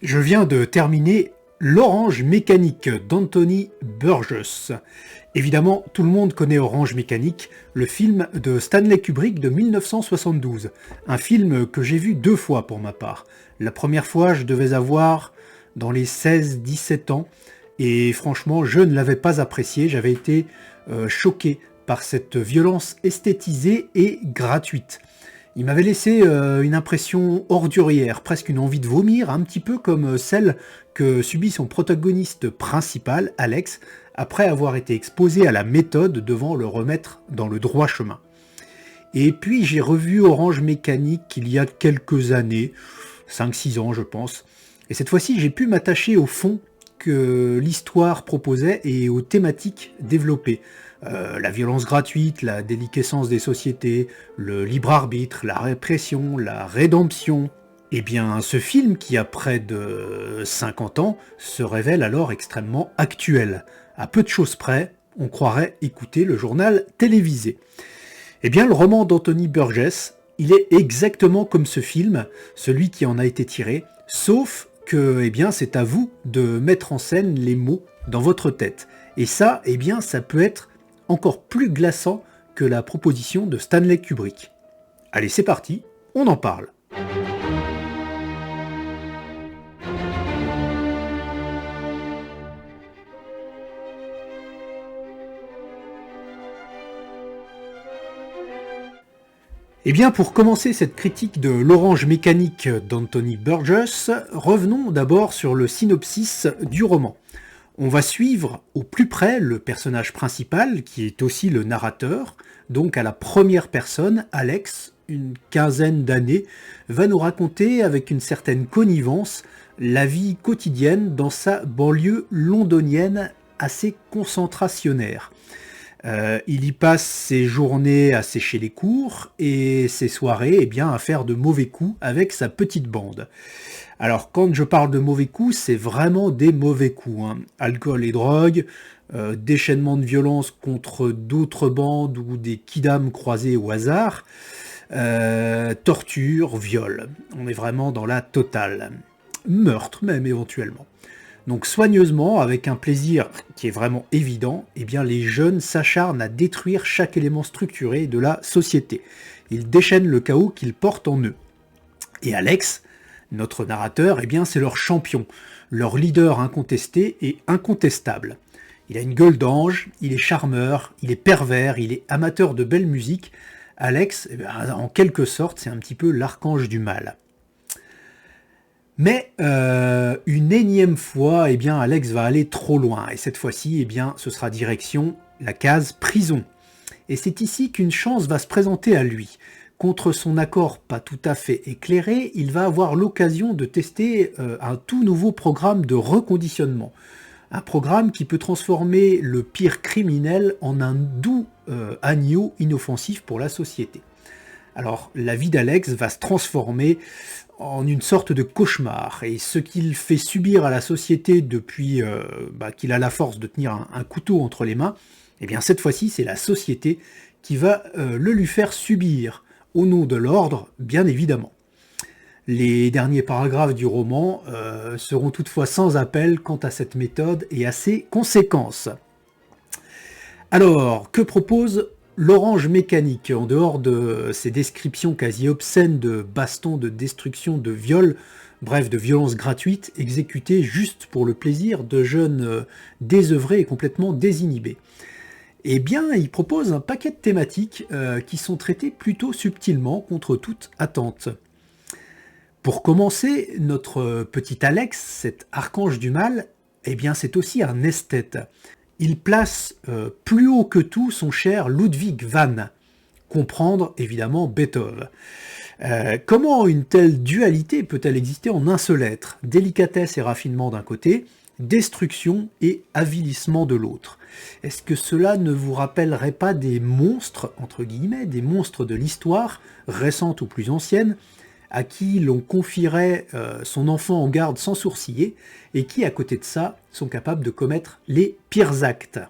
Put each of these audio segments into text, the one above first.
Je viens de terminer L'Orange Mécanique d'Anthony Burgess. Évidemment, tout le monde connaît Orange Mécanique, le film de Stanley Kubrick de 1972. Un film que j'ai vu 2 fois pour ma part. La première fois, je devais avoir dans les 16-17 ans. Et franchement, je ne l'avais pas apprécié. J'avais été choqué par cette violence esthétisée et gratuite. Il m'avait laissé une impression ordurière, presque une envie de vomir, un petit peu comme celle que subit son protagoniste principal, Alex, après avoir été exposé à la méthode devant le remettre dans le droit chemin. Et puis j'ai revu Orange Mécanique il y a quelques années, 5-6 ans je pense, et cette fois-ci j'ai pu m'attacher au fond que l'histoire proposait et aux thématiques développées. La violence gratuite, la déliquescence des sociétés, le libre arbitre, la répression, la rédemption. Eh bien, ce film, qui a près de 50 ans, se révèle alors extrêmement actuel. À peu de choses près, on croirait écouter le journal télévisé. Eh bien, le roman d'Anthony Burgess, il est exactement comme ce film, celui qui en a été tiré, sauf que, eh bien, c'est à vous de mettre en scène les mots dans votre tête. Et ça, eh bien, ça peut être encore plus glaçant que la proposition de Stanley Kubrick. Allez, c'est parti, on en parle. Eh bien, pour commencer cette critique de l'Orange Mécanique d'Anthony Burgess, revenons d'abord sur le synopsis du roman. On va suivre au plus près le personnage principal, qui est aussi le narrateur, donc à la première personne, Alex, une quinzaine d'années, va nous raconter avec une certaine connivence la vie quotidienne dans sa banlieue londonienne assez concentrationnaire. Il y passe ses journées à sécher les cours et ses soirées eh bien, à faire de mauvais coups avec sa petite bande. Alors quand je parle de mauvais coups, c'est vraiment des mauvais coups. Alcool et drogue, déchaînement de violence contre d'autres bandes ou des kidams croisés au hasard, torture, viol. On est vraiment dans la totale. Meurtre même éventuellement. Donc soigneusement, avec un plaisir qui est vraiment évident, eh bien les jeunes s'acharnent à détruire chaque élément structuré de la société. Ils déchaînent le chaos qu'ils portent en eux. Et Alex, notre narrateur, eh bien c'est leur champion, leur leader incontesté et incontestable. Il a une gueule d'ange, il est charmeur, il est pervers, il est amateur de belle musique. Alex, eh bien, en quelque sorte, c'est un petit peu l'archange du mal. Mais une énième fois, eh bien, Alex va aller trop loin. Et cette fois-ci, eh bien, ce sera direction la case prison. Et c'est ici qu'une chance va se présenter à lui. Contre son accord pas tout à fait éclairé, il va avoir l'occasion de tester un tout nouveau programme de reconditionnement. Un programme qui peut transformer le pire criminel en un doux agneau inoffensif pour la société. Alors, la vie d'Alex va se transformer en une sorte de cauchemar, et ce qu'il fait subir à la société depuis qu'il a la force de tenir un couteau entre les mains, eh bien cette fois-ci c'est la société qui va le lui faire subir, au nom de l'ordre, bien évidemment. Les derniers paragraphes du roman seront toutefois sans appel quant à cette méthode et à ses conséquences. Alors, que propose l'Orange Mécanique, en dehors de ces descriptions quasi obscènes de bastons, de destruction, de viols, bref, de violences gratuites, exécutées juste pour le plaisir de jeunes désœuvrés et complètement désinhibés? Eh bien, il propose un paquet de thématiques qui sont traitées plutôt subtilement contre toute attente. Pour commencer, notre petit Alex, cet archange du mal, eh bien, c'est aussi un esthète. Il place plus haut que tout son cher Ludwig van, comprendre évidemment Beethoven. Comment une telle dualité peut-elle exister en un seul être? Délicatesse et raffinement d'un côté, destruction et avilissement de l'autre. Est-ce que cela ne vous rappellerait pas des monstres, entre guillemets, des monstres de l'histoire, récente ou plus ancienne, à qui l'on confierait son enfant en garde sans sourciller, et qui, à côté de ça, sont capables de commettre les pires actes?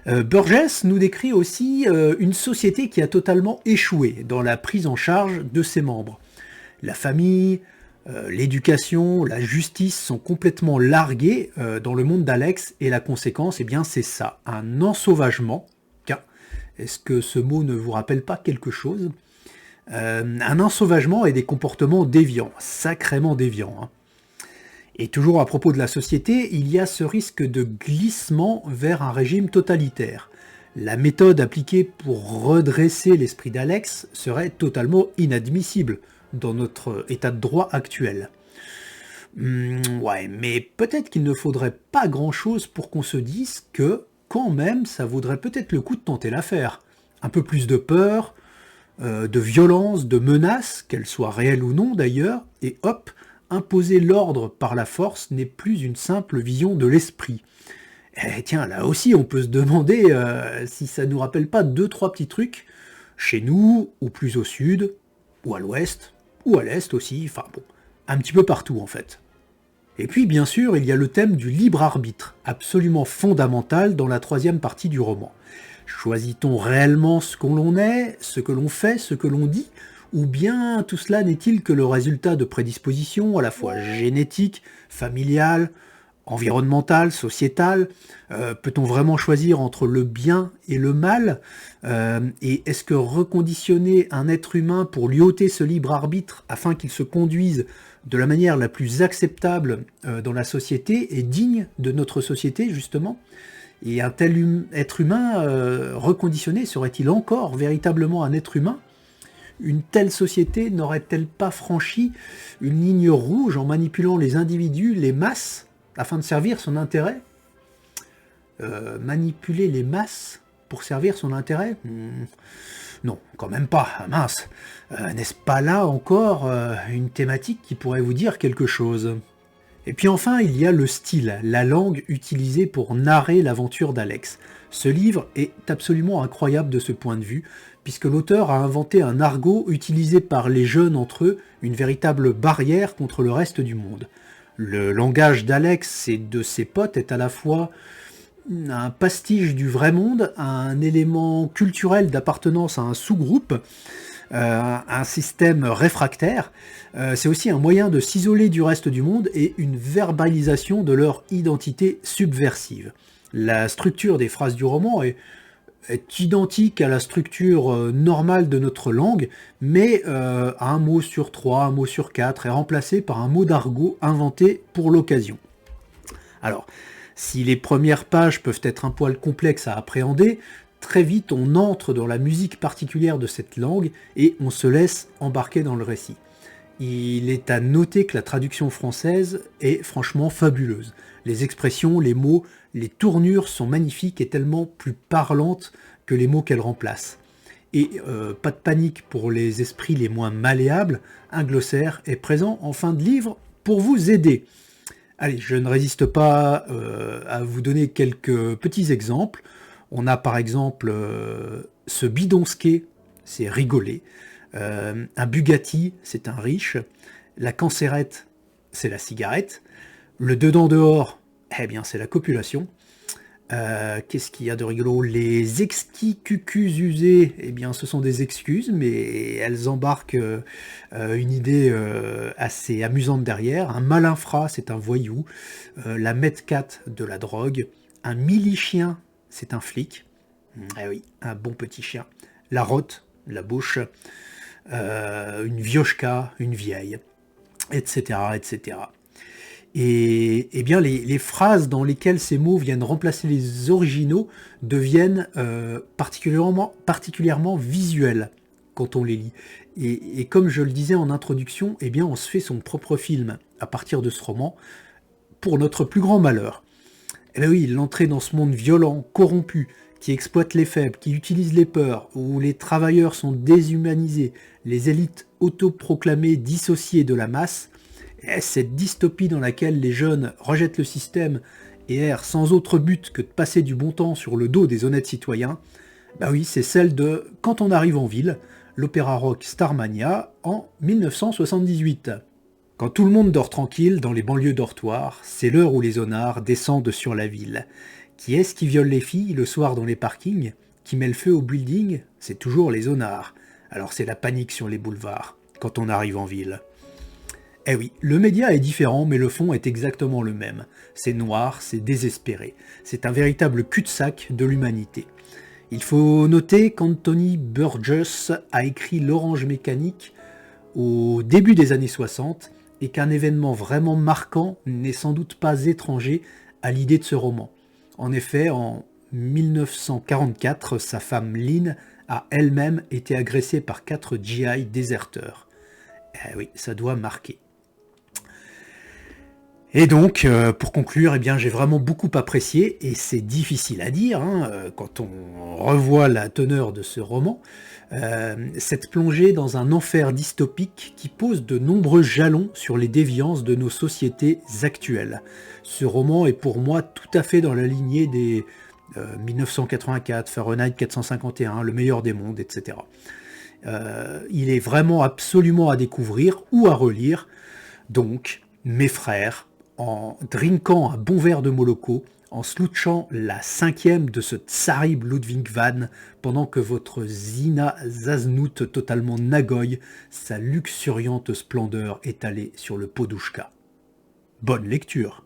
Burgess nous décrit aussi une société qui a totalement échoué dans la prise en charge de ses membres. La famille, L'éducation, la justice sont complètement larguées dans le monde d'Alex, et la conséquence, eh bien, c'est ça, un ensauvagement. Tiens, est-ce que ce mot ne vous rappelle pas quelque chose? Un ensauvagement et des comportements déviants, sacrément déviants, hein. Et toujours à propos de la société, il y a ce risque de glissement vers un régime totalitaire. La méthode appliquée pour redresser l'esprit d'Alex serait totalement inadmissible dans notre état de droit actuel. Ouais, mais peut-être qu'il ne faudrait pas grand-chose pour qu'on se dise que, quand même, ça vaudrait peut-être le coup de tenter l'affaire. Un peu plus de peur, de violence, de menaces, qu'elles soient réelles ou non d'ailleurs, et hop, imposer l'ordre par la force n'est plus une simple vision de l'esprit. Et tiens, là aussi, on peut se demander si ça nous rappelle pas deux, trois petits trucs, chez nous, ou plus au sud, ou à l'ouest, ou à l'est aussi, enfin bon, un petit peu partout en fait. Et puis, bien sûr, il y a le thème du libre arbitre, absolument fondamental dans la troisième partie du roman. Choisit-on réellement ce qu'on l'on est, ce que l'on fait, ce que l'on dit, ou bien tout cela n'est-il que le résultat de prédispositions à la fois génétiques, familiales, environnementales, sociétales? Peut-on vraiment choisir entre le bien et le mal? Et est-ce que reconditionner un être humain pour lui ôter ce libre arbitre afin qu'il se conduise de la manière la plus acceptable dans la société est digne de notre société, justement? Et un tel être humain reconditionné serait-il encore véritablement un être humain? Une telle société n'aurait-elle pas franchi une ligne rouge en manipulant les individus, les masses, afin de servir son intérêt? Manipuler les masses pour servir son intérêt? Non, quand même pas, mince. N'est-ce pas là encore une thématique qui pourrait vous dire quelque chose? Et puis enfin, il y a le style, la langue utilisée pour narrer l'aventure d'Alex. Ce livre est absolument incroyable de ce point de vue, puisque l'auteur a inventé un argot utilisé par les jeunes entre eux, une véritable barrière contre le reste du monde. Le langage d'Alex et de ses potes est à la fois un pastiche du vrai monde, un élément culturel d'appartenance à un sous-groupe, un système réfractaire. C'est aussi un moyen de s'isoler du reste du monde et une verbalisation de leur identité subversive. La structure des phrases du roman est identique à la structure normale de notre langue, mais un mot sur 3, un mot sur 4 est remplacé par un mot d'argot inventé pour l'occasion. Alors, si les premières pages peuvent être un poil complexes à appréhender, très vite on entre dans la musique particulière de cette langue et on se laisse embarquer dans le récit. Il est à noter que la traduction française est franchement fabuleuse. Les expressions, les mots, les tournures sont magnifiques et tellement plus parlantes que les mots qu'elles remplacent. Et pas de panique pour les esprits les moins malléables, un glossaire est présent en fin de livre pour vous aider. Allez, je ne résiste pas à vous donner quelques petits exemples. On a par exemple ce bidonsquet, c'est rigolé. Un Bugatti, c'est un riche. La cancérette, c'est la cigarette. Le dedans-dehors, eh bien, c'est la copulation. Qu'est-ce qu'il y a de rigolo? Les exquis cucus usés, eh bien, ce sont des excuses, mais elles embarquent une idée assez amusante derrière. Un malinfrat, c'est un voyou. La Metcat, de la drogue. Un milichien, c'est un flic. Eh oui, un bon petit chien. La rotte, la bouche. Une viochka, une vieille, etc., etc. Et bien les phrases dans lesquelles ces mots viennent remplacer les originaux deviennent particulièrement visuelles quand on les lit. Et comme je le disais en introduction, eh bien on se fait son propre film à partir de ce roman, pour notre plus grand malheur. Et bien oui, l'entrée dans ce monde violent, corrompu, qui exploite les faibles, qui utilise les peurs, où les travailleurs sont déshumanisés, les élites autoproclamées dissociées de la masse, et cette dystopie dans laquelle les jeunes rejettent le système et errent sans autre but que de passer du bon temps sur le dos des honnêtes citoyens, bah oui, c'est celle de Quand on arrive en ville, l'opéra rock Starmania en 1978. Quand tout le monde dort tranquille dans les banlieues dortoirs, c'est l'heure où les honnards descendent sur la ville. Qui est-ce qui viole les filles le soir dans les parkings? Qui met le feu au building? C'est toujours les honnards. Alors c'est la panique sur les boulevards, quand on arrive en ville. Eh oui, le média est différent, mais le fond est exactement le même. C'est noir, c'est désespéré. C'est un véritable cul-de-sac de l'humanité. Il faut noter qu'Anthony Burgess a écrit L'Orange Mécanique au début des années 60 et qu'un événement vraiment marquant n'est sans doute pas étranger à l'idée de ce roman. En effet, en 1944, sa femme Lynn a elle-même été agressée par 4 GI déserteurs. Eh oui, ça doit marquer. Et donc, pour conclure, eh bien, j'ai vraiment beaucoup apprécié, et c'est difficile à dire quand on revoit la teneur de ce roman, cette plongée dans un enfer dystopique qui pose de nombreux jalons sur les déviances de nos sociétés actuelles. Ce roman est pour moi tout à fait dans la lignée des 1984, Fahrenheit 451, Le meilleur des mondes, etc. Il est vraiment absolument à découvrir ou à relire. Donc, mes frères, en drinkant un bon verre de Moloko, en slouchant la 5e de ce Tsarib Ludwig van, pendant que votre Zina Zaznout totalement nagoye sa luxuriante splendeur étalée sur le podouchka. Bonne lecture!